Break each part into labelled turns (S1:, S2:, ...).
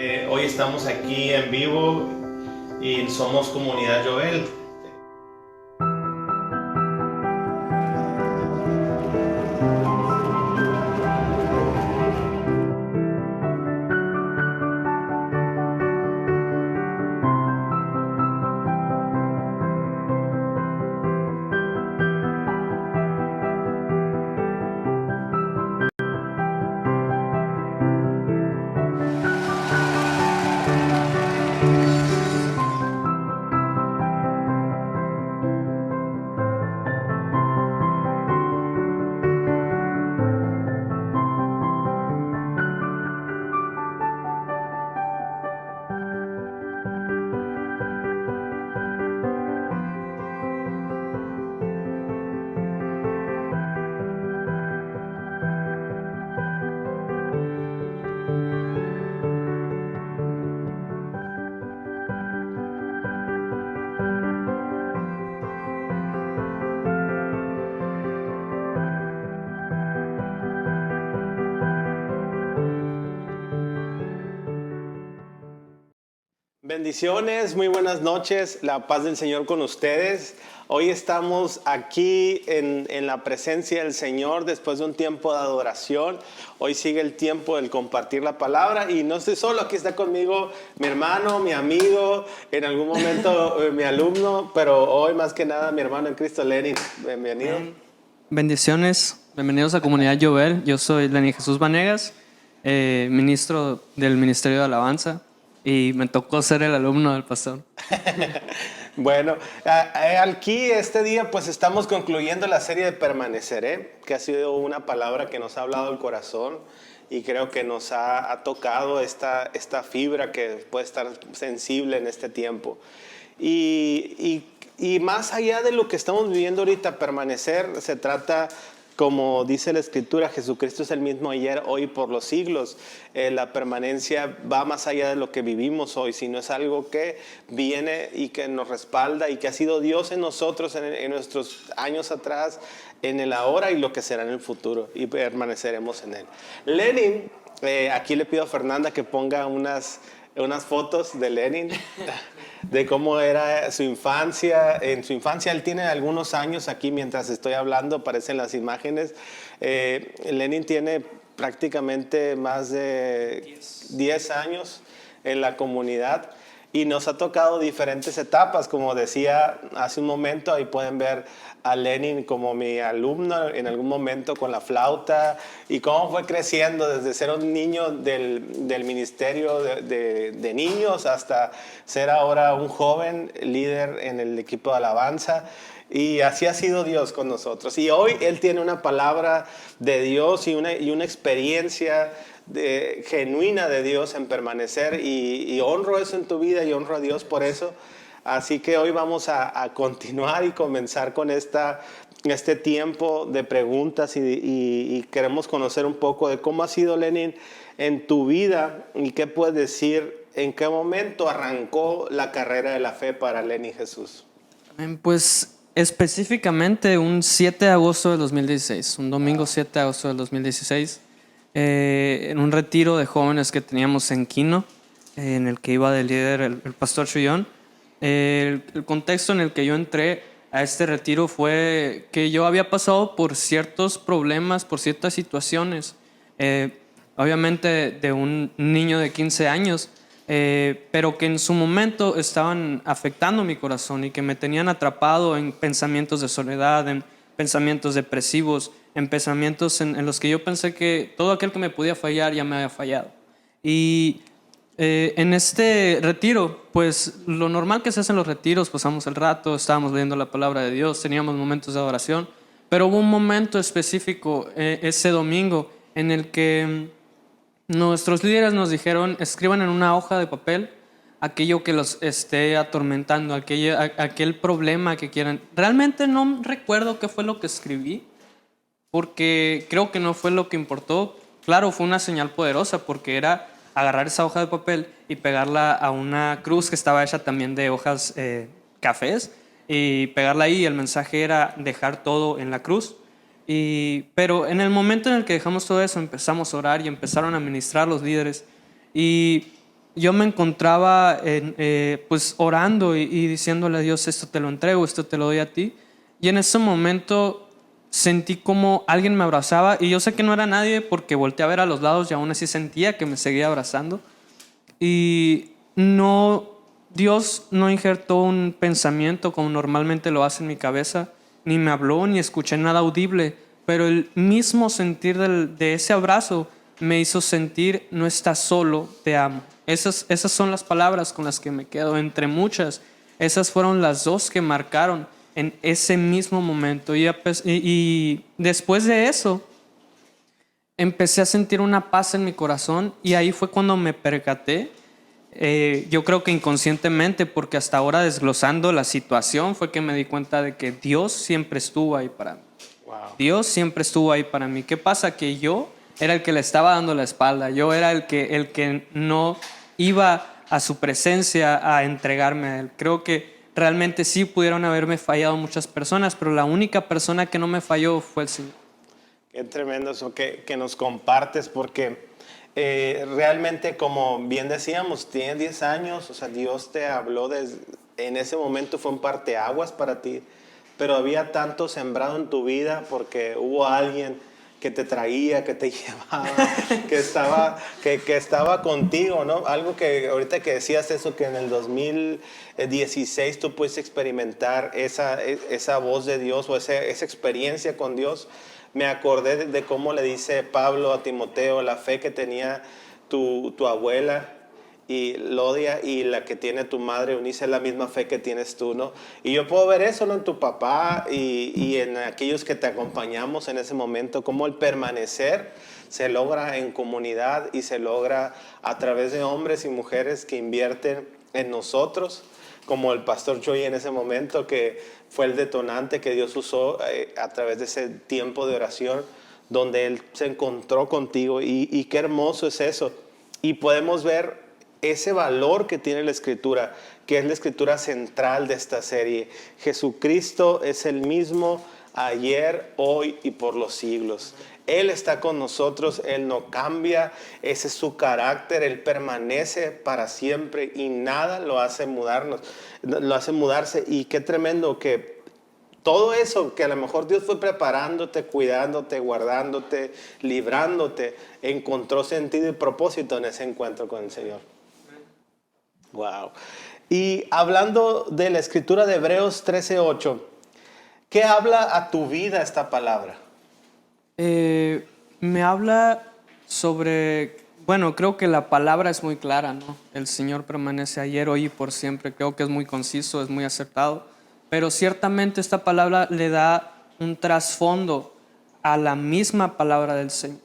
S1: Hoy estamos aquí en vivo y somos Comunidad Joel. Bendiciones, muy buenas noches, la paz del Señor con ustedes. Hoy estamos aquí en la presencia del Señor después de un tiempo de adoración. Hoy sigue el tiempo del compartir la palabra y no estoy solo, aquí está conmigo mi hermano, mi amigo, en algún momento mi alumno, pero hoy más que nada mi hermano en Cristo, Lenin. Bienvenido.
S2: Bendiciones, bienvenidos a Comunidad Jovel. Yo soy Lenin Jesús Vanegas, ministro del Ministerio de Alabanza. Y me tocó ser el alumno del pastor.
S1: Bueno, aquí este día pues estamos concluyendo la serie de Permaneceré, que ha sido una palabra que nos ha hablado el corazón y creo que nos ha tocado esta fibra que puede estar sensible en este tiempo. Y más allá de lo que estamos viviendo ahorita, permanecer se trata, como dice la Escritura, Jesucristo es el mismo ayer, hoy, por los siglos. La permanencia va más allá de lo que vivimos hoy, sino es algo que viene y que nos respalda y que ha sido Dios en nosotros en nuestros años atrás, en el ahora y lo que será en el futuro, y permaneceremos en Él. Lenin, aquí le pido a Fernanda que ponga unas fotos de Lenin, de cómo era su infancia. En su infancia él tiene algunos años, aquí mientras estoy hablando aparecen las imágenes. Lenin tiene prácticamente más de 10 años en la comunidad y nos ha tocado diferentes etapas, como decía hace un momento. Ahí pueden ver a Lenin como mi alumno en algún momento con la flauta y cómo fue creciendo desde ser un niño del ministerio de niños hasta ser ahora un joven líder en el equipo de alabanza. Y así ha sido Dios con nosotros. Y hoy Él tiene una palabra de Dios y una experiencia genuina de Dios en permanecer. Y honro eso en tu vida y honro a Dios por eso. Así que hoy vamos a continuar y comenzar con este tiempo de preguntas y queremos conocer un poco de cómo ha sido, Lenin, en tu vida y qué puedes decir, en qué momento arrancó la carrera de la fe para Lenin Jesús.
S2: Pues específicamente un 7 de agosto del 2016, un domingo 7 de agosto del 2016, en un retiro de jóvenes que teníamos en Quino, en el que iba de líder el pastor Chuyón. El contexto en el que yo entré a este retiro fue que yo había pasado por ciertos problemas, por ciertas situaciones, obviamente de un niño de 15 años, pero que en su momento estaban afectando mi corazón y que me tenían atrapado en pensamientos de soledad, en pensamientos depresivos, en pensamientos en los que yo pensé que todo aquel que me podía fallar ya me había fallado. Y en este retiro, pues lo normal que se hace en los retiros, pasamos el rato, estábamos leyendo la palabra de Dios, teníamos momentos de adoración, pero hubo un momento específico ese domingo en el que nuestros líderes nos dijeron: escriban en una hoja de papel aquello que los esté atormentando, aquel problema que quieran. Realmente no recuerdo qué fue lo que escribí, porque creo que no fue lo que importó. Claro, fue una señal poderosa porque era agarrar esa hoja de papel y pegarla a una cruz que estaba hecha también de hojas cafés y pegarla ahí. El mensaje era dejar todo en la cruz. Pero en el momento en el que dejamos todo eso, empezamos a orar y empezaron a ministrar los líderes. Y yo me encontraba pues orando y diciéndole a Dios, esto te lo entrego, esto te lo doy a ti. Y en ese momento sentí como alguien me abrazaba y yo sé que no era nadie porque volteé a ver a los lados y aún así sentía que me seguía abrazando. Y no, Dios no injertó un pensamiento como normalmente lo hace en mi cabeza, ni me habló, ni escuché nada audible, pero el mismo sentir de ese abrazo me hizo sentir, no estás solo, te amo. Esas son las palabras con las que me quedo, entre muchas. Esas fueron las dos que marcaron en ese mismo momento. Y después de eso, empecé a sentir una paz en mi corazón y ahí fue cuando me percaté, yo creo que inconscientemente, porque hasta ahora desglosando la situación fue que me di cuenta de que Dios siempre estuvo ahí para mí.
S1: Wow.
S2: Dios siempre estuvo ahí para mí. ¿Qué pasa? Que yo era el que le estaba dando la espalda, yo era el que no iba a su presencia a entregarme a Él. Creo que realmente sí pudieron haberme fallado muchas personas, pero la única persona que no me falló fue el Señor.
S1: Qué tremendo eso que nos compartes, porque realmente, como bien decíamos, tienes 10 años, o sea, Dios te habló en ese momento, fue un parteaguas para ti, pero había tanto sembrado en tu vida porque hubo alguien que te traía, que te llevaba, que estaba contigo, ¿no? Algo que ahorita que decías eso, que en el 2016 tú pudiste experimentar esa voz de Dios o esa experiencia con Dios. Me acordé de cómo le dice Pablo a Timoteo, la fe que tenía tu abuela y Lodia y la que tiene tu madre Eunice es la misma fe que tienes tú, ¿no? Y yo puedo ver eso, ¿no? En tu papá y en aquellos que te acompañamos en ese momento, cómo el permanecer se logra en comunidad y se logra a través de hombres y mujeres que invierten en nosotros, como el pastor Joy en ese momento, que fue el detonante que Dios usó a través de ese tiempo de oración, donde Él se encontró contigo y qué hermoso es eso. Y podemos ver ese valor que tiene la Escritura, que es la Escritura central de esta serie. Jesucristo es el mismo ayer, hoy y por los siglos. Él está con nosotros, Él no cambia, ese es su carácter, Él permanece para siempre y nada lo hace mudarse. Y qué tremendo que todo eso que a lo mejor Dios fue preparándote, cuidándote, guardándote, librándote, encontró sentido y propósito en ese encuentro con el Señor. Wow. Y hablando de la escritura de Hebreos 13:8, ¿qué habla a tu vida esta palabra?
S2: Me habla sobre, bueno, creo que la palabra es muy clara, ¿no? El Señor permanece ayer, hoy y por siempre. Creo que es muy conciso, es muy acertado. Pero ciertamente esta palabra le da un trasfondo a la misma palabra del Señor.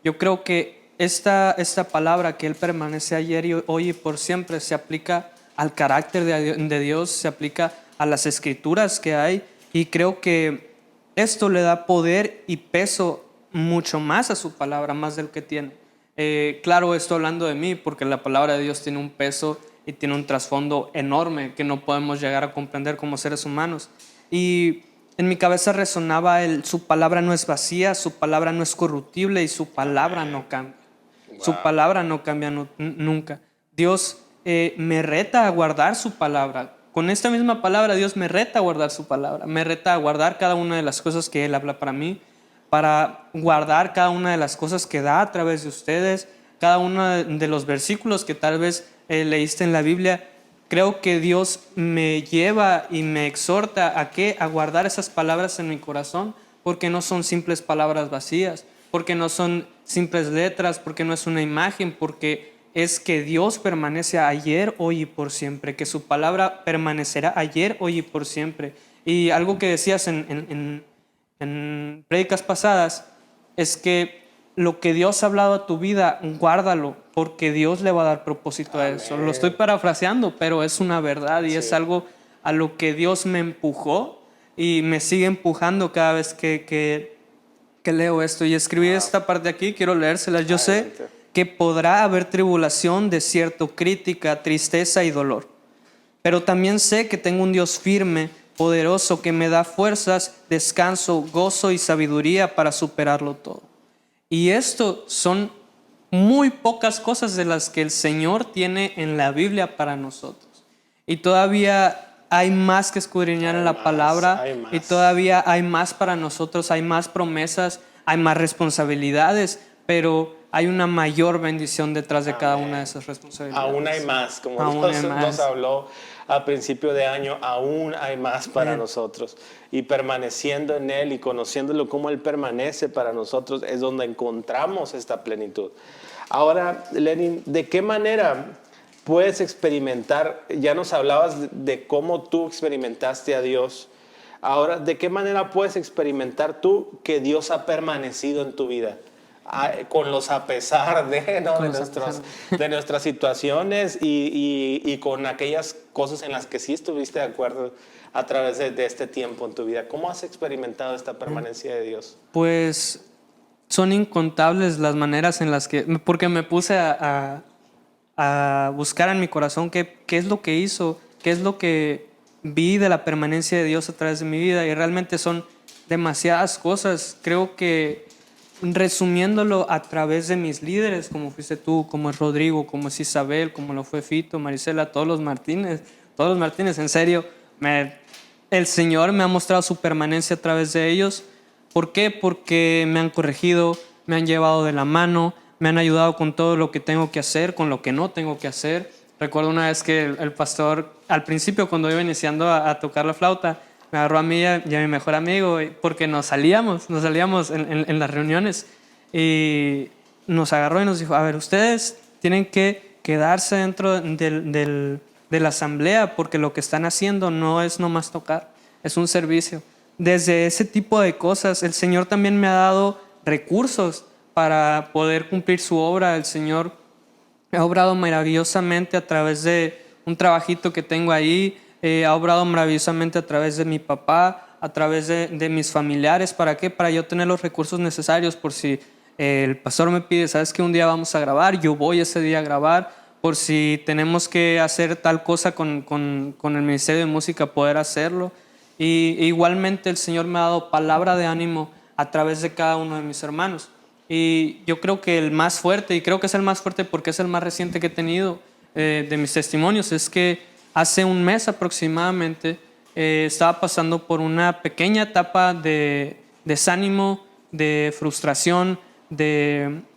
S2: Yo creo que esta palabra, que Él permanece ayer y hoy y por siempre, se aplica al carácter de Dios, se aplica a las escrituras que hay, y creo que esto le da poder y peso mucho más a su palabra, más del que tiene. Claro, estoy hablando de mí porque la palabra de Dios tiene un peso y tiene un trasfondo enorme que no podemos llegar a comprender como seres humanos. Y en mi cabeza resonaba su palabra no es vacía, su palabra no es corruptible y su palabra no cambia. Wow. Su palabra no cambia nunca. Dios me reta a guardar su palabra. Con esta misma palabra Dios me reta a guardar su palabra. Me reta a guardar cada una de las cosas que Él habla para mí, para guardar cada una de las cosas que da a través de ustedes, cada uno de los versículos que tal vez leíste en la Biblia. Creo que Dios me lleva y me exhorta a guardar esas palabras en mi corazón, porque no son simples palabras vacías, porque no son simples letras, porque no es una imagen, porque es que Dios permanece ayer, hoy y por siempre, que su palabra permanecerá ayer, hoy y por siempre. Y algo que decías en prédicas pasadas es que lo que Dios ha hablado a tu vida, guárdalo, porque Dios le va a dar propósito a eso. Lo estoy parafraseando, pero es una verdad y es algo a lo que Dios me empujó y me sigue empujando cada vez que leo esto. Y escribí esta parte aquí, quiero leérsela. Yo sé que podrá haber tribulación, desierto, crítica, tristeza y dolor, pero también sé que tengo un Dios firme, poderoso, que me da fuerzas, descanso, gozo y sabiduría para superarlo todo. Y esto son muy pocas cosas de las que el Señor tiene en la Biblia para nosotros. Y todavía hay más que escudriñar en la palabra,
S1: hay más.
S2: y todavía hay más para nosotros, hay más promesas, hay más responsabilidades, pero hay una mayor bendición detrás de cada una de esas responsabilidades.
S1: Aún hay más, como
S2: Aún
S1: Dios
S2: hay más.
S1: nos habló a principio de año, aún hay más para
S2: Bien.
S1: nosotros. Y permaneciendo en Él y conociéndolo como Él permanece para nosotros es donde encontramos esta plenitud. Ahora, Lenin, ¿de qué manera puedes experimentar? Ya nos hablabas de cómo tú experimentaste a Dios. Ahora, ¿de qué manera puedes experimentar tú que Dios ha permanecido en tu vida? Con los a pesar de, ¿no? de nuestras situaciones y con aquellas cosas en las que sí estuviste de acuerdo a través de este tiempo en tu vida. ¿Cómo has experimentado esta permanencia de Dios?
S2: Pues son incontables las maneras en las que, porque me puse a buscar en mi corazón qué es lo que hizo, qué es lo que vi de la permanencia de Dios a través de mi vida, y realmente son demasiadas cosas. Creo que resumiéndolo a través de mis líderes, como fuiste tú, como es Rodrigo, como es Isabel, como lo fue Fito, Marisela, todos los Martínez, en serio, el Señor me ha mostrado su permanencia a través de ellos. ¿Por qué? Porque me han corregido, me han llevado de la mano, me han ayudado con todo lo que tengo que hacer, con lo que no tengo que hacer. Recuerdo una vez que el pastor, al principio cuando iba iniciando a tocar la flauta, me agarró a mí y a mi mejor amigo, porque nos salíamos en las reuniones, y nos agarró y nos dijo: a ver, ustedes tienen que quedarse dentro de la asamblea, porque lo que están haciendo no es nomás tocar, es un servicio. Desde ese tipo de cosas, el Señor también me ha dado recursos para poder cumplir su obra. El Señor ha obrado maravillosamente a través de un trabajito que tengo ahí, ha obrado maravillosamente a través de mi papá, a través de mis familiares. ¿Para qué? Para yo tener los recursos necesarios por si el pastor me pide: ¿sabes qué? Un día vamos a grabar, yo voy ese día a grabar. Por si tenemos que hacer tal cosa con el Ministerio de Música, poder hacerlo. Y igualmente el Señor me ha dado palabra de ánimo a través de cada uno de mis hermanos. Y yo creo que el más fuerte, y creo que es el más fuerte porque es el más reciente que he tenido de mis testimonios, es que hace un mes aproximadamente estaba pasando por una pequeña etapa de desánimo, de frustración,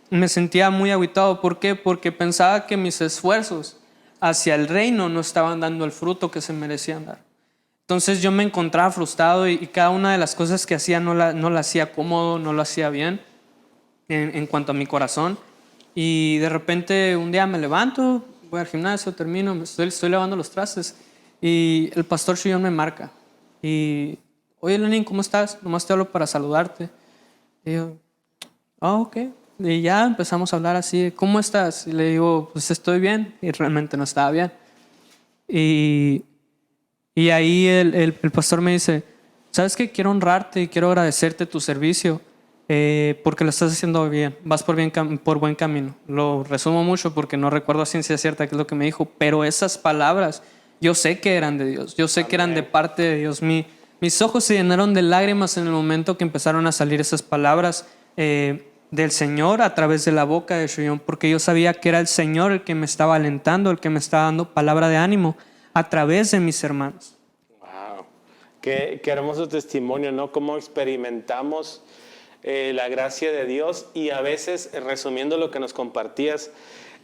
S2: me sentía muy agüitado. ¿Por qué? Porque pensaba que mis esfuerzos hacia el reino no estaban dando el fruto que se merecían dar. Entonces yo me encontraba frustrado, y cada una de las cosas que hacía no la hacía cómodo, no lo hacía bien en cuanto a mi corazón. Y de repente un día me levanto, voy al gimnasio, termino, estoy lavando los trastes, y el pastor Chillón me marca y: oye, Lenin, ¿cómo estás? Nomás te hablo para saludarte. Y yo: ok. Y ya empezamos a hablar así: ¿cómo estás? Y le digo: pues estoy bien. Y realmente no estaba bien. Y ahí el pastor me dice: ¿sabes qué? Quiero honrarte y quiero agradecerte tu servicio, porque lo estás haciendo bien, vas por buen camino. Lo resumo mucho porque no recuerdo a ciencia cierta qué es lo que me dijo, pero esas palabras yo sé que eran de Dios, yo sé que eran de parte de Dios. Mis ojos se llenaron de lágrimas en el momento que empezaron a salir esas palabras del Señor a través de la boca de Chillón, porque yo sabía que era el Señor el que me estaba alentando, el que me estaba dando palabra de ánimo a través de mis hermanos.
S1: Wow, qué hermoso testimonio, ¿no? Cómo experimentamos la gracia de Dios. Y a veces, resumiendo lo que nos compartías,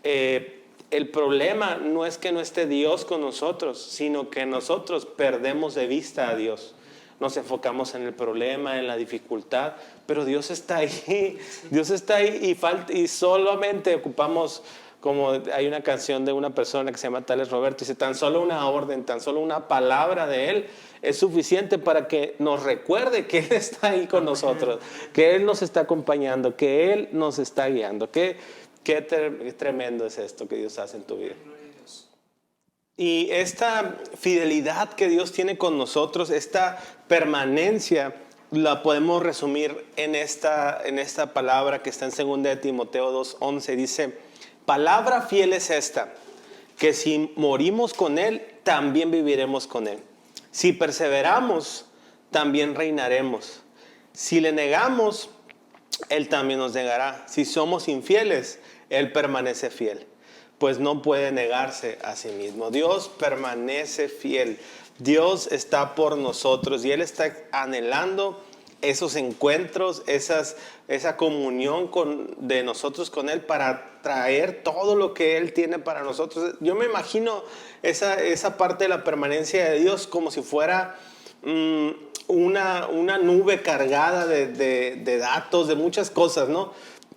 S1: el problema no es que no esté Dios con nosotros, sino que nosotros perdemos de vista a Dios. Nos enfocamos en el problema, en la dificultad, pero Dios está ahí. Dios está ahí, y solamente ocupamos, como hay una canción de una persona que se llama Tales Roberto, dice: tan solo una orden, tan solo una palabra de Él es suficiente para que nos recuerde que Él está ahí con nosotros, que Él nos está acompañando, que Él nos está guiando. Qué tremendo es esto que Dios hace en tu vida. Y esta fidelidad que Dios tiene con nosotros, esta permanencia, la podemos resumir en esta palabra que está en 2 de Timoteo 2:11. Dice: palabra fiel es esta, que si morimos con Él, también viviremos con Él. Si perseveramos, también reinaremos. Si le negamos, Él también nos negará. Si somos infieles, Él permanece fiel, pues no puede negarse a sí mismo. Dios permanece fiel. Dios está por nosotros y Él está anhelando esos encuentros, esa comunión de nosotros con Él para traer todo lo que Él tiene para nosotros. Yo me imagino esa parte de la permanencia de Dios como si fuera una nube cargada de datos, de muchas cosas, ¿no?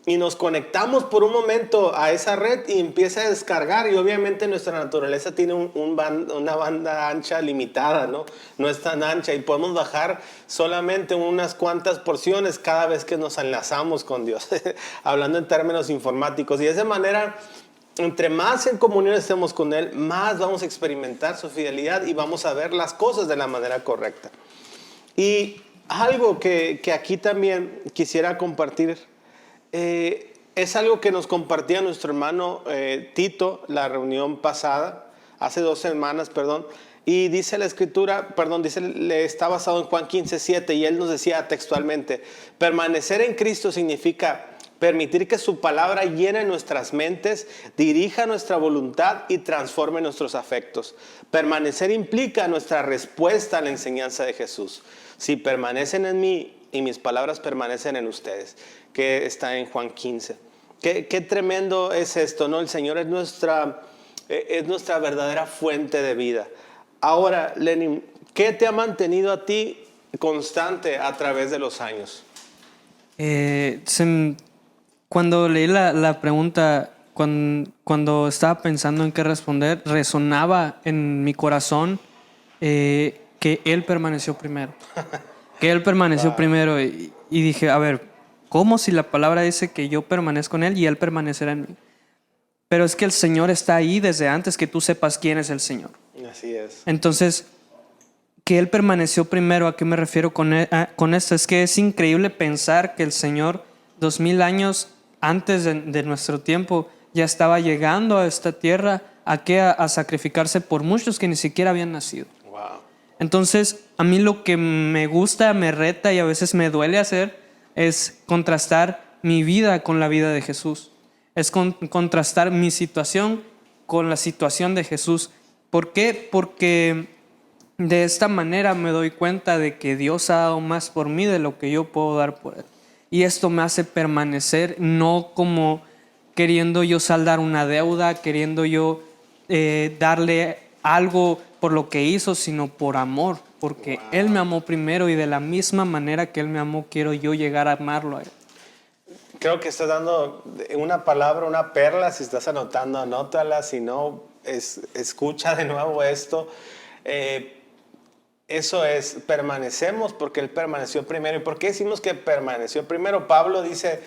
S1: Y nos conectamos por un momento a esa red y empieza a descargar, y obviamente nuestra naturaleza tiene una banda ancha limitada, ¿no? No es tan ancha y podemos bajar solamente unas cuantas porciones cada vez que nos enlazamos con Dios, hablando en términos informáticos. Y de esa manera, entre más en comunión estemos con Él, más vamos a experimentar su fidelidad y vamos a ver las cosas de la manera correcta. Y algo que aquí también quisiera compartir, es algo que nos compartía nuestro hermano Tito, la reunión pasada, hace 2 semanas, perdón, y dice la escritura, está basado en Juan 15:7, y él nos decía textualmente: permanecer en Cristo significa permitir que su palabra llene nuestras mentes, dirija nuestra voluntad y transforme nuestros afectos. Permanecer implica nuestra respuesta a la enseñanza de Jesús. Si permanecen en mí y mis palabras permanecen en ustedes, que está en Juan 15. Qué tremendo es esto, ¿no? El Señor es nuestra verdadera fuente de vida. Ahora, Lenin, ¿qué te ha mantenido a ti constante a través de los años?
S2: Cuando leí la pregunta, cuando estaba pensando en qué responder, resonaba en mi corazón que Él permaneció primero. Que Él permaneció primero y dije, a ver, ¿cómo si la palabra dice que yo permanezco en Él y Él permanecerá en mí? Pero es que el Señor está ahí desde antes que tú sepas quién es el Señor.
S1: Así es.
S2: Entonces, que Él permaneció primero, ¿a qué me refiero con esto? Es que es increíble pensar que el Señor, 2000 años antes de nuestro tiempo, ya estaba llegando a esta tierra a sacrificarse por muchos que ni siquiera habían nacido.
S1: Wow.
S2: Entonces, a mí lo que me gusta, me reta y a veces me duele hacer es contrastar mi vida con la vida de Jesús. Es contrastar mi situación con la situación de Jesús. ¿Por qué? Porque de esta manera me doy cuenta de que Dios ha dado más por mí de lo que yo puedo dar por Él. Y esto me hace permanecer, no como queriendo yo saldar una deuda, queriendo yo darle algo por lo que hizo, sino por amor, porque wow, Él me amó primero y de la misma manera que Él me amó, quiero yo llegar a amarlo a Él.
S1: Creo que estás dando una palabra, una perla. Si estás anotando, anótala. Si no, escucha de nuevo esto. Eso es, permanecemos porque Él permaneció primero. ¿Y por qué decimos que permaneció primero? Pablo dice,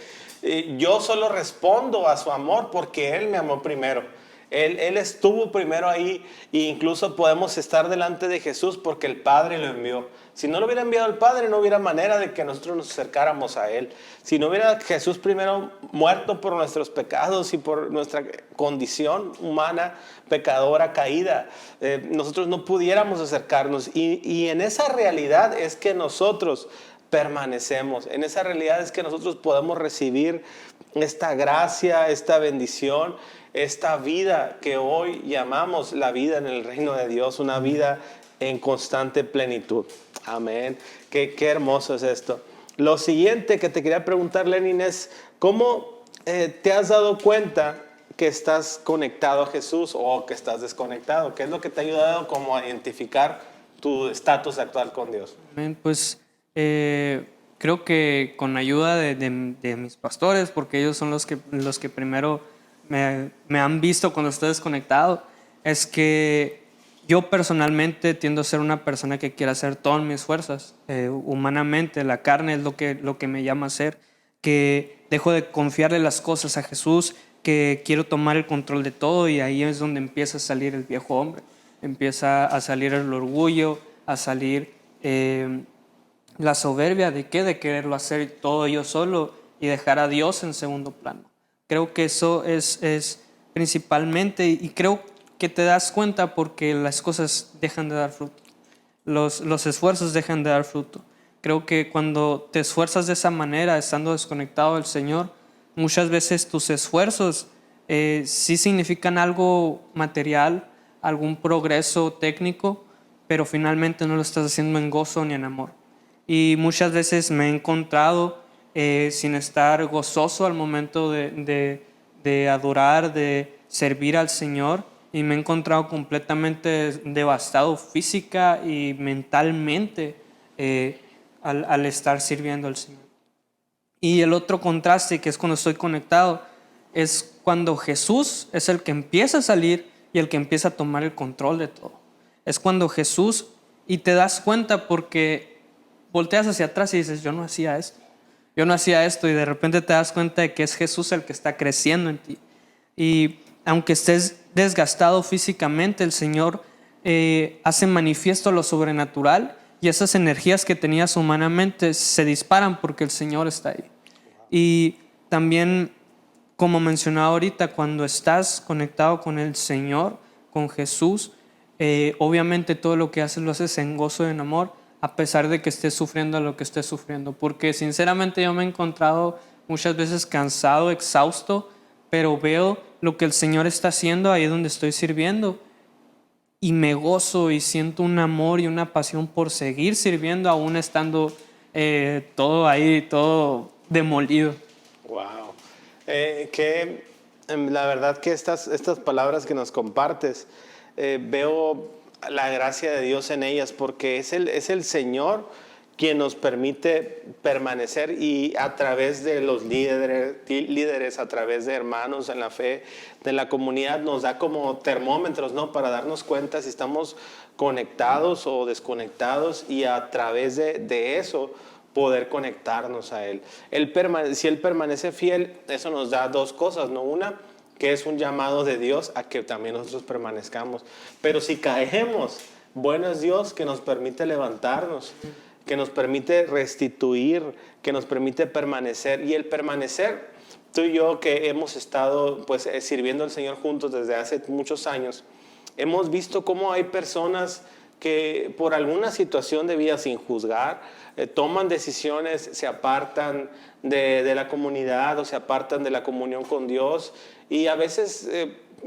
S1: yo solo respondo a su amor porque Él me amó primero. Él estuvo primero ahí, e incluso podemos estar delante de Jesús porque el Padre lo envió. Si no lo hubiera enviado el Padre, no hubiera manera de que nosotros nos acercáramos a Él. Si no hubiera Jesús primero muerto por nuestros pecados y por nuestra condición humana, pecadora, caída, nosotros no pudiéramos acercarnos. Y en esa realidad es que nosotros permanecemos. En esa realidad es que nosotros podemos recibir esta gracia, esta bendición, esta vida que hoy llamamos la vida en el reino de Dios, una vida en constante plenitud. Amén. Qué hermoso es esto. Lo siguiente que te quería preguntar, Lenin, es ¿cómo te has dado cuenta que estás conectado a Jesús o que estás desconectado? ¿Qué es lo que te ha ayudado como a identificar tu estatus actual con Dios?
S2: Amén. Pues creo que con ayuda de mis pastores, porque ellos son los que primero me han visto cuando estoy desconectado, es que yo personalmente tiendo a ser una persona que quiere hacer todas mis fuerzas. Humanamente, la carne es lo que me llama a ser, que dejo de confiarle las cosas a Jesús, que quiero tomar el control de todo, y ahí es donde empieza a salir el viejo hombre. Empieza a salir el orgullo, a salir la soberbia de quererlo hacer todo yo solo y dejar a Dios en segundo plano. Creo que eso es principalmente, y creo que te das cuenta porque las cosas dejan de dar fruto. Los esfuerzos dejan de dar fruto. Creo que cuando te esfuerzas de esa manera, estando desconectado del Señor, muchas veces tus esfuerzos sí significan algo material, algún progreso técnico, pero finalmente no lo estás haciendo en gozo ni en amor. Y muchas veces me he encontrado sin estar gozoso al momento de adorar, de servir al Señor, y me he encontrado completamente devastado física y mentalmente al estar sirviendo al Señor. Y el otro contraste, que es cuando estoy conectado, es cuando Jesús es el que empieza a salir y el que empieza a tomar el control de todo. Es cuando Jesús, y te das cuenta porque volteas hacia atrás y dices, yo no hacía esto, y de repente te das cuenta de que es Jesús el que está creciendo en ti. Y aunque estés desgastado físicamente, el Señor hace manifiesto lo sobrenatural, y esas energías que tenías humanamente se disparan porque el Señor está ahí. Y también, como mencionaba ahorita, cuando estás conectado con el Señor, con Jesús, obviamente todo lo que haces lo haces en gozo y en amor, a pesar de que estés sufriendo lo que estés sufriendo. Porque sinceramente yo me he encontrado muchas veces cansado, exhausto, pero veo lo que el Señor está haciendo ahí donde estoy sirviendo, y me gozo y siento un amor y una pasión por seguir sirviendo, aún estando todo ahí, todo demolido.
S1: Wow. La verdad que estas palabras que nos compartes, veo la gracia de Dios en ellas, porque es el Señor quien nos permite permanecer, y a través de los líderes, a través de hermanos en la fe, de la comunidad, nos da como termómetros, ¿no? Para darnos cuenta si estamos conectados o desconectados, y a través de eso poder conectarnos a Él. Si Él permanece fiel, eso nos da dos cosas, ¿no? Una, que es un llamado de Dios a que también nosotros permanezcamos. Pero si caemos, bueno es Dios que nos permite levantarnos, que nos permite restituir, que nos permite permanecer. Y el permanecer, tú y yo que hemos estado pues sirviendo al Señor juntos desde hace muchos años, hemos visto cómo hay personas que por alguna situación de vida, sin juzgar, toman decisiones, se apartan de la comunidad o se apartan de la comunión con Dios, y a veces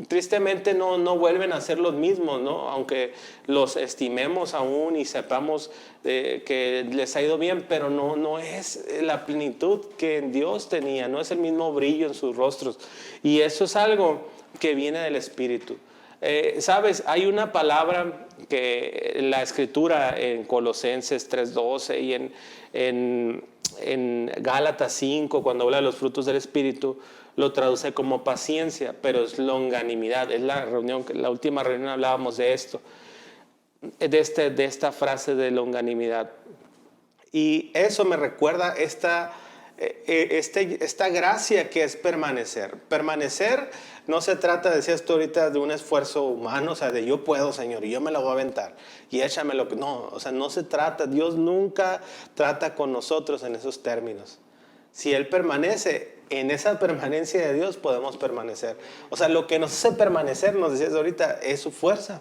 S1: tristemente no vuelven a ser los mismos, ¿no? Aunque los estimemos aún y sepamos que les ha ido bien, pero no es la plenitud que Dios tenía, no es el mismo brillo en sus rostros, y eso es algo que viene del Espíritu. Sabes, hay una palabra que la Escritura en Colosenses 3:12 y en Gálatas 5, cuando habla de los frutos del Espíritu, lo traduce como paciencia, pero es longanimidad. Es la última reunión hablábamos de esto, de esta frase de longanimidad. Y eso me recuerda esta gracia que es permanecer. Permanecer no se trata, decías tú ahorita, de un esfuerzo humano, o sea, de yo puedo, Señor, y yo me la voy a aventar, y échamelo. No, o sea, no se trata, Dios nunca trata con nosotros en esos términos. Si Él permanece, en esa permanencia de Dios podemos permanecer. O sea, lo que nos hace permanecer, nos decías ahorita, es su fuerza.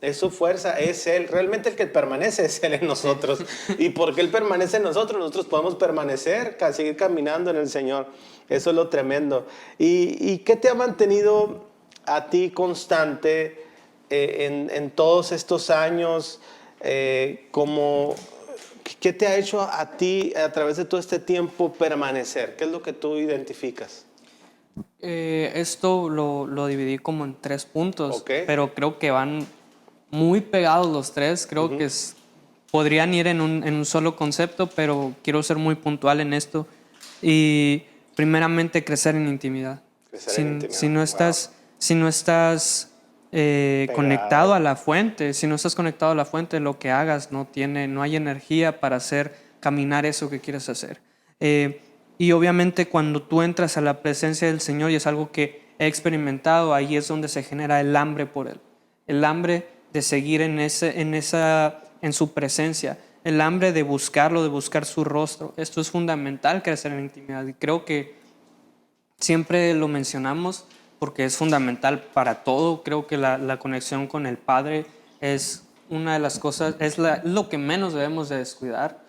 S1: Es su fuerza, es Él. Realmente el que permanece es Él en nosotros. Y porque Él permanece en nosotros, nosotros podemos permanecer, seguir caminando en el Señor. Eso es lo tremendo. ¿Y qué te ha mantenido a ti constante en todos estos años? ¿Qué te ha hecho a ti a través de todo este tiempo permanecer? ¿Qué es lo que tú identificas?
S2: Esto lo dividí como en 3 puntos,
S1: Ok.
S2: pero creo que van muy pegados los 3. Creo que podrían ir en un solo concepto, pero quiero ser muy puntual en esto. Y primeramente, crecer en intimidad.
S1: Crecer en intimidad.
S2: Si no estás conectado a la fuente, lo que hagas no hay energía para caminar eso que quieres hacer. Y obviamente cuando tú entras a la presencia del Señor, y es algo que he experimentado, ahí es donde se genera el hambre por Él. El hambre de seguir en su presencia. El hambre de buscarlo, de buscar su rostro. Esto es fundamental, crecer en intimidad. Y creo que siempre lo mencionamos porque es fundamental para todo. Creo que la conexión con el Padre es una de las cosas, es lo que menos debemos de descuidar.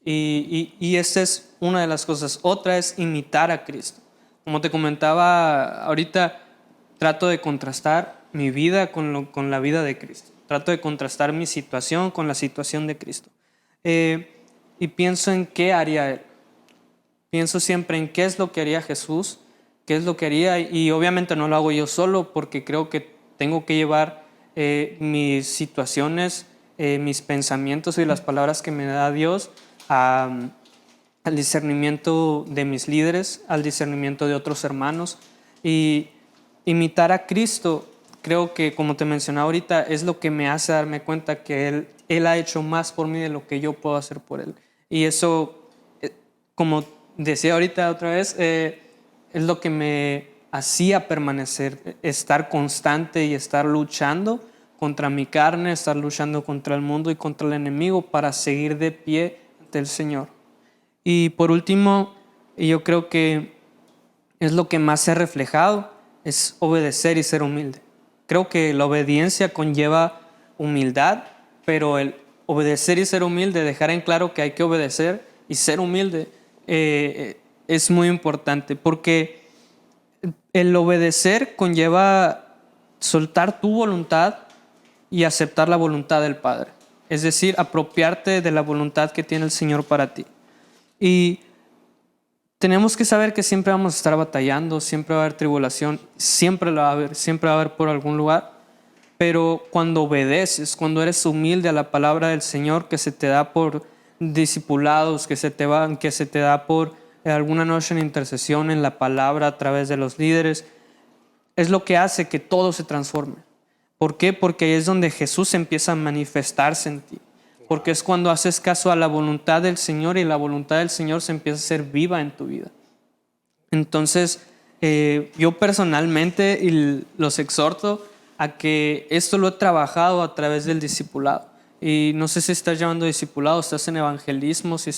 S2: Y esa es una de las cosas. Otra es imitar a Cristo. Como te comentaba ahorita, trato de contrastar mi vida con la vida de Cristo. Trato de contrastar mi situación con la situación de Cristo. Y pienso en qué haría Él. Pienso siempre en qué es lo que haría Jesús, qué es lo que haría, y obviamente no lo hago yo solo porque creo que tengo que llevar mis situaciones, mis pensamientos y las palabras que me da Dios al discernimiento de mis líderes, al discernimiento de otros hermanos. Y imitar a Cristo, creo que, como te mencionaba ahorita, es lo que me hace darme cuenta que Él ha hecho más por mí de lo que yo puedo hacer por Él. Y eso, como decía ahorita otra vez, es lo que me hacía permanecer, estar constante y estar luchando contra mi carne, estar luchando contra el mundo y contra el enemigo para seguir de pie ante el Señor. Y por último, yo creo que es lo que más se ha reflejado, es obedecer y ser humilde. Creo que la obediencia conlleva humildad, pero el obedecer y ser humilde, dejar en claro que hay que obedecer y ser humilde, es muy importante, porque el obedecer conlleva soltar tu voluntad y aceptar la voluntad del Padre. Es decir, apropiarte de la voluntad que tiene el Señor para ti. Y tenemos que saber que siempre vamos a estar batallando, siempre va a haber tribulación, siempre la va a haber, siempre va a haber por algún lugar. Pero cuando obedeces, cuando eres humilde a la palabra del Señor que se te da por discipulados, que se te da por alguna noche en intercesión en la palabra a través de los líderes, es lo que hace que todo se transforme. ¿Por qué? Porque ahí es donde Jesús empieza a manifestarse en ti. Porque es cuando haces caso a la voluntad del Señor y la voluntad del Señor se empieza a ser viva en tu vida. Entonces, yo personalmente los exhorto a que esto lo he trabajado a través del discipulado. Y no sé si estás llevando discipulado, estás en evangelismo, si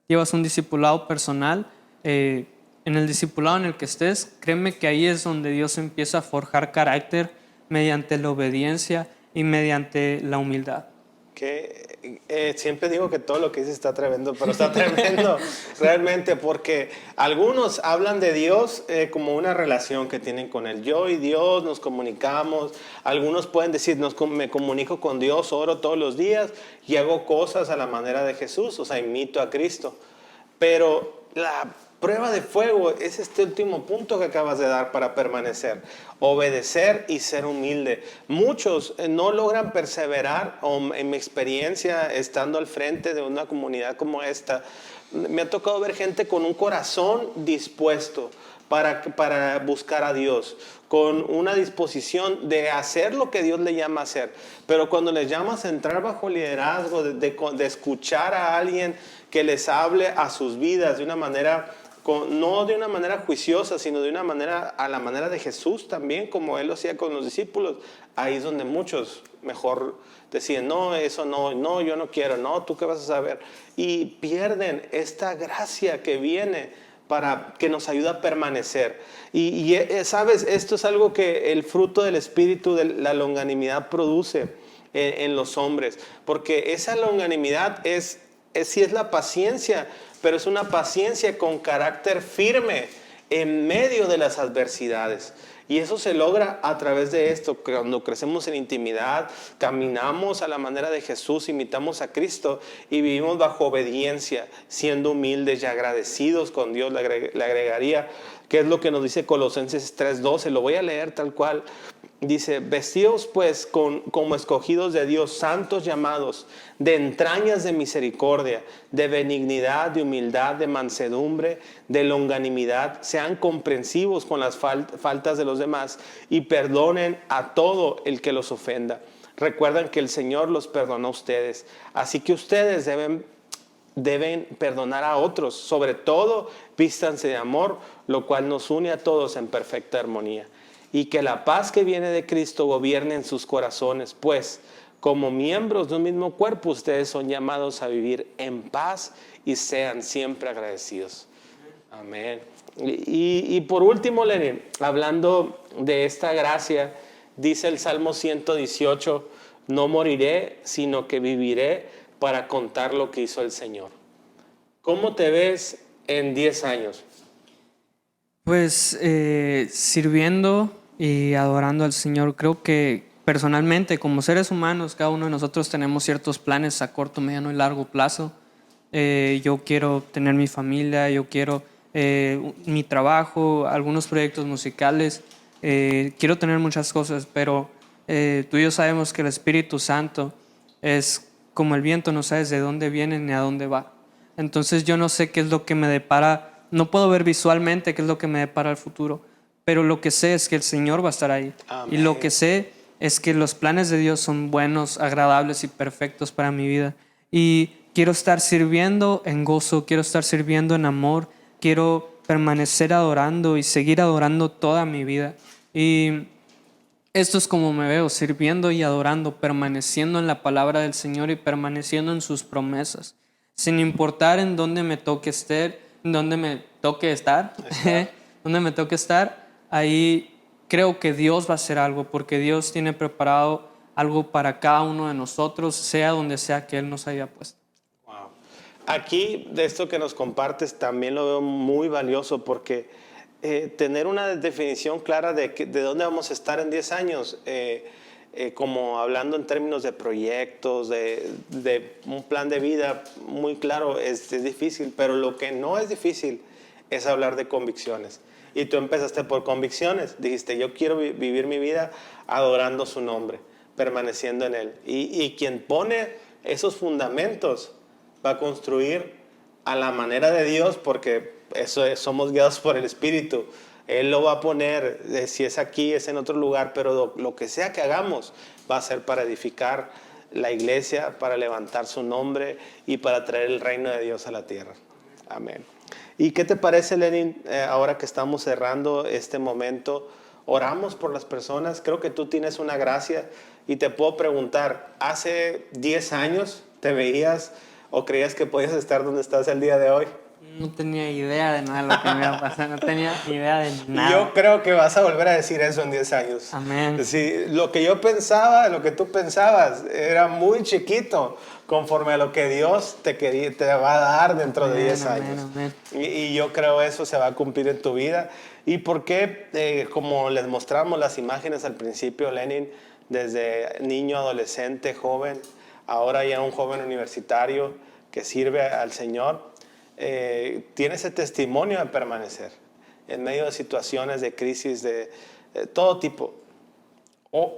S2: llevas un discipulado personal. En el discipulado en el que estés, créeme que ahí es donde Dios empieza a forjar carácter mediante la obediencia y mediante la humildad.
S1: Siempre digo que todo lo que dices está tremendo, pero está tremendo realmente, porque algunos hablan de Dios como una relación que tienen con Él. Yo y Dios nos comunicamos. Algunos pueden decir, me comunico con Dios, oro todos los días y hago cosas a la manera de Jesús, o sea, imito a Cristo. Pero la prueba de fuego es este último punto que acabas de dar para permanecer. Obedecer y ser humilde. Muchos no logran perseverar, o en mi experiencia, estando al frente de una comunidad como esta, me ha tocado ver gente con un corazón dispuesto para buscar a Dios, con una disposición de hacer lo que Dios le llama a hacer. Pero cuando les llamas a entrar bajo liderazgo, de escuchar a alguien que les hable a sus vidas de una manera, no de una manera juiciosa, sino de una manera, a la manera de Jesús también, como Él lo hacía con los discípulos, ahí es donde muchos mejor deciden, no, eso no, yo no quiero, no, ¿tú qué vas a saber? Y pierden esta gracia que viene para que nos ayuda a permanecer. Y sabes, esto es algo que el fruto del Espíritu de la longanimidad produce en los hombres, porque esa longanimidad sí es la paciencia, pero es una paciencia con carácter firme en medio de las adversidades. Y eso se logra a través de esto, cuando crecemos en intimidad, caminamos a la manera de Jesús, imitamos a Cristo y vivimos bajo obediencia, siendo humildes y agradecidos con Dios. Le agregaría, que es lo que nos dice Colosenses 3:12, lo voy a leer tal cual. Dice, vestidos pues como escogidos de Dios, santos llamados, de entrañas de misericordia, de benignidad, de humildad, de mansedumbre, de longanimidad, sean comprensivos con las faltas de los demás y perdonen a todo el que los ofenda. Recuerdan que el Señor los perdonó a ustedes, así que ustedes deben perdonar a otros. Sobre todo, vístanse de amor, lo cual nos une a todos en perfecta armonía. Y que la paz que viene de Cristo gobierne en sus corazones, pues como miembros de un mismo cuerpo ustedes son llamados a vivir en paz y sean siempre agradecidos. Amén. Y por último, Lenin, hablando de esta gracia, dice el Salmo 118, no moriré, sino que viviré para contar lo que hizo el Señor. ¿Cómo te ves en 10 años?
S2: Pues sirviendo y adorando al Señor. Creo que personalmente, como seres humanos, cada uno de nosotros tenemos ciertos planes a corto, mediano y largo plazo. Yo quiero tener mi familia, yo quiero mi trabajo, algunos proyectos musicales. Quiero tener muchas cosas, pero tú y yo sabemos que el Espíritu Santo es como el viento, no sabes de dónde viene ni a dónde va. Entonces yo no sé qué es lo que me depara, no puedo ver visualmente qué es lo que me depara el futuro, pero lo que sé es que el Señor va a estar ahí. Y lo que sé es que los planes de Dios son buenos, agradables y perfectos para mi vida. Y quiero estar sirviendo en gozo, quiero estar sirviendo en amor, quiero permanecer adorando y seguir adorando toda mi vida. Y esto es como me veo, sirviendo y adorando, permaneciendo en la palabra del Señor y permaneciendo en sus promesas, sin importar en dónde me toque estar, en dónde me toque estar, donde me toque estar, ahí creo que Dios va a hacer algo, porque Dios tiene preparado algo para cada uno de nosotros, sea donde sea que Él nos haya puesto.
S1: Wow. Aquí, de esto que nos compartes, también lo veo muy valioso porque tener una definición clara de dónde vamos a estar en 10 años, como hablando en términos de proyectos, de un plan de vida muy claro, es difícil, pero lo que no es difícil es hablar de convicciones. Y tú empezaste por convicciones, dijiste, yo quiero vivir mi vida adorando su nombre, permaneciendo en él. Y quien pone esos fundamentos va a construir a la manera de Dios, porque somos guiados por el Espíritu. Él lo va a poner, si es aquí, es en otro lugar, pero lo que sea que hagamos va a ser para edificar la iglesia, para levantar su nombre y para traer el reino de Dios a la tierra. Amén. ¿Y qué te parece, Lenin, ahora que estamos cerrando este momento? Oramos por las personas. Creo que tú tienes una gracia y te puedo preguntar, ¿hace 10 años te veías o creías que podías estar donde estás el día de hoy?
S2: No tenía idea de nada de lo que me iba a pasar, no tenía idea de nada.
S1: Yo creo que vas a volver a decir eso en 10 años.
S2: Amén.
S1: Sí, lo que yo pensaba, lo que tú pensabas, era muy chiquito conforme a lo que Dios te va a dar dentro de 10 años.
S2: Amén.
S1: Y yo creo eso se va a cumplir en tu vida. ¿Y por qué? Como les mostramos las imágenes al principio, Lenin, desde niño, adolescente, joven, ahora ya un joven universitario que sirve al Señor, tiene ese testimonio de permanecer en medio de situaciones de crisis de todo tipo.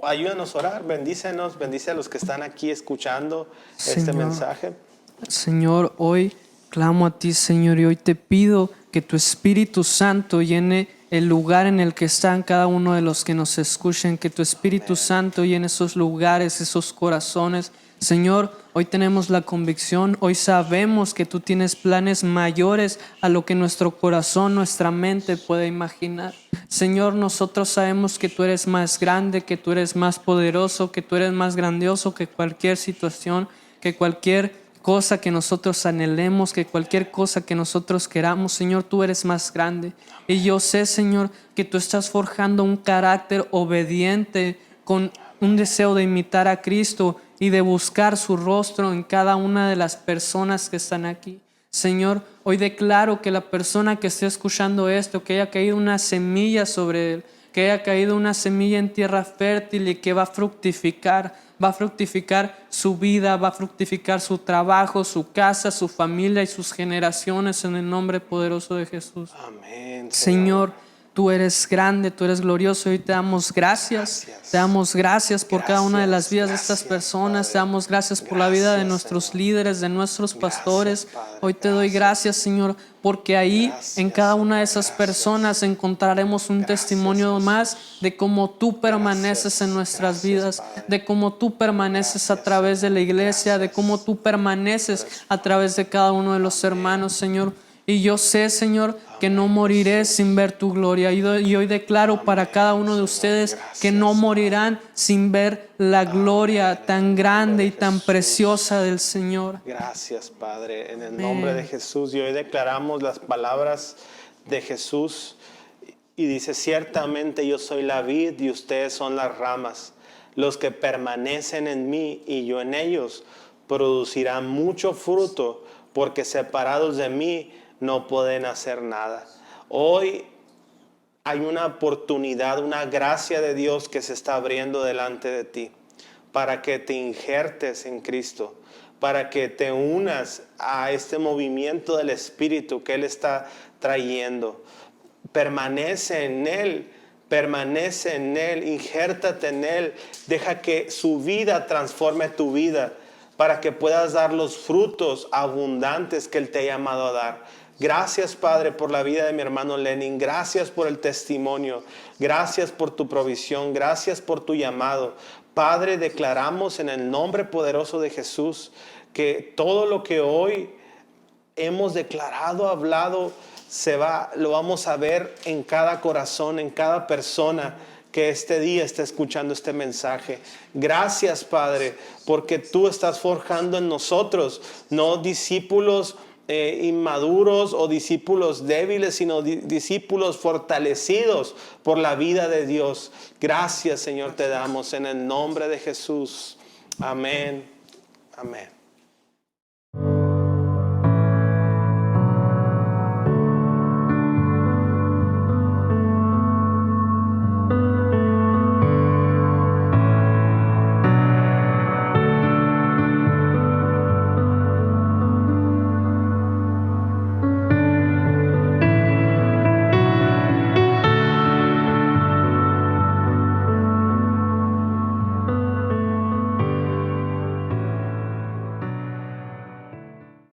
S1: Ayúdanos a orar, bendícenos, bendice a los que están aquí escuchando este mensaje.
S2: Señor, hoy clamo a ti, Señor, y hoy te pido que tu Espíritu Santo llene el lugar en el que están cada uno de los que nos escuchen, que tu Espíritu Santo llene esos lugares, esos corazones. Señor, hoy tenemos la convicción, hoy sabemos que tú tienes planes mayores a lo que nuestro corazón, nuestra mente puede imaginar. Señor, nosotros sabemos que tú eres más grande, que tú eres más poderoso, que tú eres más grandioso que cualquier situación, que cualquier cosa que nosotros anhelemos, que cualquier cosa que nosotros queramos. Señor, tú eres más grande. Y yo sé, Señor, que tú estás forjando un carácter obediente con un deseo de imitar a Cristo y de buscar su rostro en cada una de las personas que están aquí. Señor, hoy declaro que la persona que esté escuchando esto, que haya caído una semilla sobre él, que haya caído una semilla en tierra fértil y que va a fructificar su vida, va a fructificar su trabajo, su casa, su familia y sus generaciones en el nombre poderoso de Jesús.
S1: Amén,
S2: Señor, tú eres grande, tú eres glorioso y te damos gracias. Te damos gracias por cada una de las vidas de estas personas. Te damos gracias por la vida de nuestros líderes, de nuestros pastores. Hoy te doy gracias, Señor, porque ahí en cada una de esas personas encontraremos un testimonio más de cómo tú permaneces en nuestras vidas, de cómo tú permaneces a través de la iglesia, de cómo tú permaneces a través de cada uno de los hermanos, Señor. Y yo sé, Señor, que no moriré sin ver tu gloria. Y hoy declaro para cada uno de ustedes que no morirán sin ver la gloria tan grande y tan preciosa del Señor.
S1: Gracias, Padre, en el nombre de Jesús. Y hoy declaramos las palabras de Jesús y dice, ciertamente yo soy la vid y ustedes son las ramas. Los que permanecen en mí y yo en ellos producirán mucho fruto, porque separados de mí no pueden hacer nada. Hoy hay una oportunidad, una gracia de Dios que se está abriendo delante de ti para que te injertes en Cristo, para que te unas a este movimiento del Espíritu que Él está trayendo. Permanece en Él, injértate en Él, deja que su vida transforme tu vida para que puedas dar los frutos abundantes que Él te ha llamado a dar. Gracias, Padre, por la vida de mi hermano Lenin. Gracias por el testimonio. Gracias por tu provisión. Gracias por tu llamado. Padre, declaramos en el nombre poderoso de Jesús que todo lo que hoy hemos declarado, hablado, lo vamos a ver en cada corazón, en cada persona que este día está escuchando este mensaje. Gracias, Padre, porque tú estás forjando en nosotros, no discípulos inmaduros o discípulos débiles, sino discípulos fortalecidos por la vida de Dios. Gracias, Señor, te damos en el nombre de Jesús. Amén. Amén.